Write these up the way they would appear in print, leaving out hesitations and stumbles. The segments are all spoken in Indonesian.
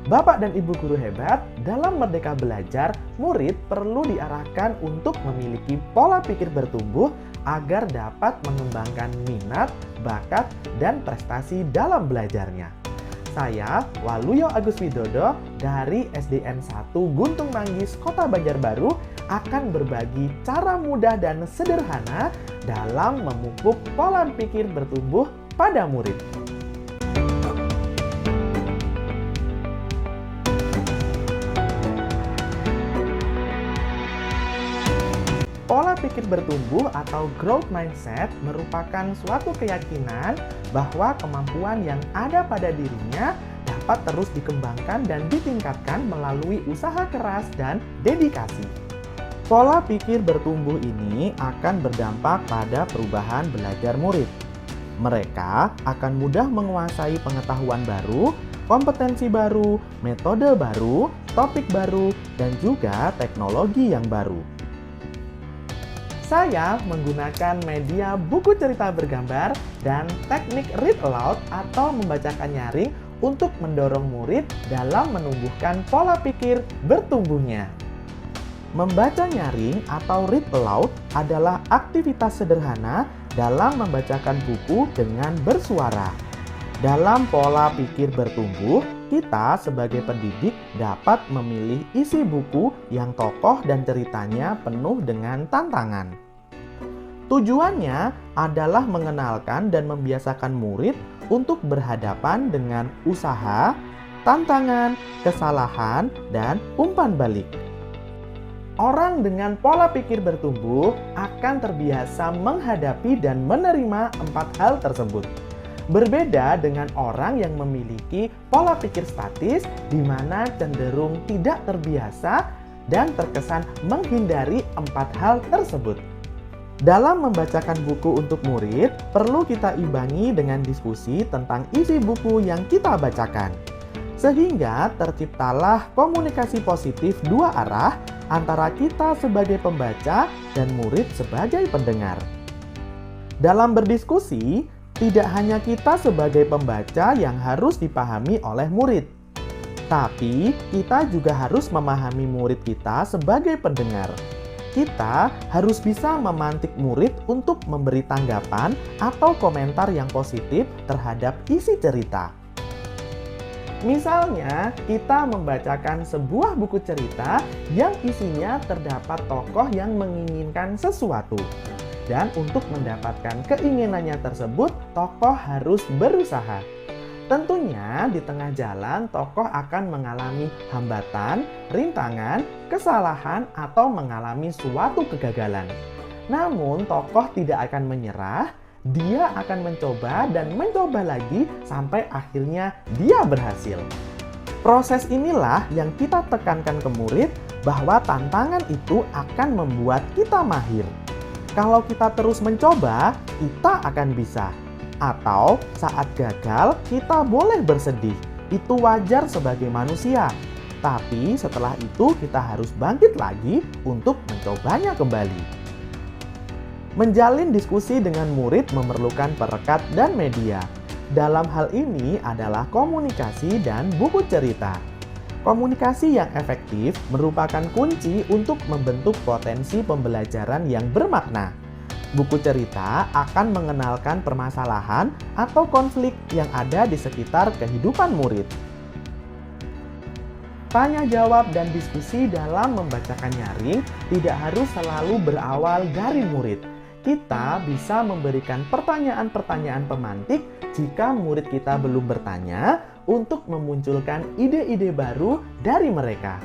Bapak dan Ibu guru hebat, dalam Merdeka Belajar, murid perlu diarahkan untuk memiliki pola pikir bertumbuh agar dapat mengembangkan minat, bakat, dan prestasi dalam belajarnya. Saya, Waluyo Agus Widodo, dari SDN 1 Guntung Manggis, Kota Banjarbaru, akan berbagi cara mudah dan sederhana dalam memupuk pola pikir bertumbuh pada murid. Pola pikir bertumbuh atau growth mindset merupakan suatu keyakinan bahwa kemampuan yang ada pada dirinya dapat terus dikembangkan dan ditingkatkan melalui usaha keras dan dedikasi. Pola pikir bertumbuh ini akan berdampak pada perubahan belajar murid. Mereka akan mudah menguasai pengetahuan baru, kompetensi baru, metode baru, topik baru, dan juga teknologi yang baru. Saya menggunakan media buku cerita bergambar dan teknik read aloud atau membacakan nyaring untuk mendorong murid dalam menumbuhkan pola pikir bertumbuhnya. Membaca nyaring atau read aloud adalah aktivitas sederhana dalam membacakan buku dengan bersuara. Dalam pola pikir bertumbuh, kita sebagai pendidik dapat memilih isi buku yang tokoh dan ceritanya penuh dengan tantangan. Tujuannya adalah mengenalkan dan membiasakan murid untuk berhadapan dengan usaha, tantangan, kesalahan, dan umpan balik. Orang dengan pola pikir bertumbuh akan terbiasa menghadapi dan menerima 4 hal tersebut. Berbeda dengan orang yang memiliki pola pikir statis di mana cenderung tidak terbiasa dan terkesan menghindari 4 hal tersebut. Dalam membacakan buku untuk murid, perlu kita imbangi dengan diskusi tentang isi buku yang kita bacakan. Sehingga terciptalah komunikasi positif dua arah antara kita sebagai pembaca dan murid sebagai pendengar. Dalam berdiskusi, tidak hanya kita sebagai pembaca yang harus dipahami oleh murid, tapi kita juga harus memahami murid kita sebagai pendengar. Kita harus bisa memantik murid untuk memberi tanggapan atau komentar yang positif terhadap isi cerita. Misalnya, kita membacakan sebuah buku cerita yang isinya terdapat tokoh yang menginginkan sesuatu. Dan untuk mendapatkan keinginannya tersebut, tokoh harus berusaha. Tentunya di tengah jalan tokoh akan mengalami hambatan, rintangan, kesalahan, atau mengalami suatu kegagalan. Namun tokoh tidak akan menyerah, dia akan mencoba dan mencoba lagi sampai akhirnya dia berhasil. Proses inilah yang kita tekankan ke murid bahwa tantangan itu akan membuat kita mahir. Kalau kita terus mencoba, kita akan bisa. Atau saat gagal, kita boleh bersedih. Itu wajar sebagai manusia. Tapi setelah itu kita harus bangkit lagi untuk mencobanya kembali. Menjalin diskusi dengan murid memerlukan perekat dan media. Dalam hal ini adalah komunikasi dan buku cerita. Komunikasi yang efektif merupakan kunci untuk membentuk potensi pembelajaran yang bermakna. Buku cerita akan mengenalkan permasalahan atau konflik yang ada di sekitar kehidupan murid. Tanya jawab dan diskusi dalam membacakan nyaring tidak harus selalu berawal dari murid. Kita bisa memberikan pertanyaan-pertanyaan pemantik jika murid kita belum bertanya untuk memunculkan ide-ide baru dari mereka.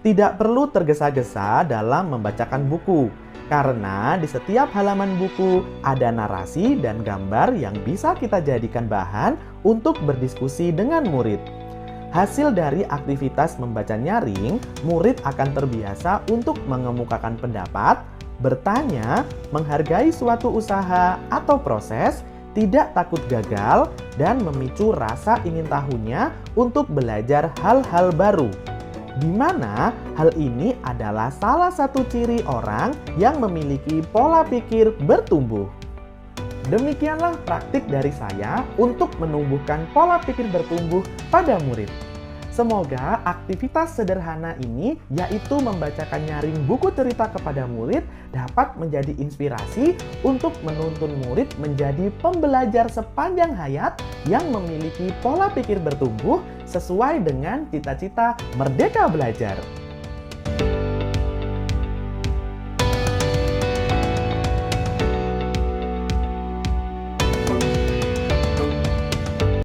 Tidak perlu tergesa-gesa dalam membacakan buku. Karena di setiap halaman buku ada narasi dan gambar yang bisa kita jadikan bahan untuk berdiskusi dengan murid. Hasil dari aktivitas membaca nyaring, murid akan terbiasa untuk mengemukakan pendapat, bertanya, menghargai suatu usaha atau proses, tidak takut gagal, dan memicu rasa ingin tahunya untuk belajar hal-hal baru. Di mana hal ini adalah salah satu ciri orang yang memiliki pola pikir bertumbuh. Demikianlah praktik dari saya untuk menumbuhkan pola pikir bertumbuh pada murid. Semoga aktivitas sederhana ini, yaitu membacakan nyaring buku cerita kepada murid, dapat menjadi inspirasi untuk menuntun murid menjadi pembelajar sepanjang hayat yang memiliki pola pikir bertumbuh sesuai dengan cita-cita Merdeka Belajar.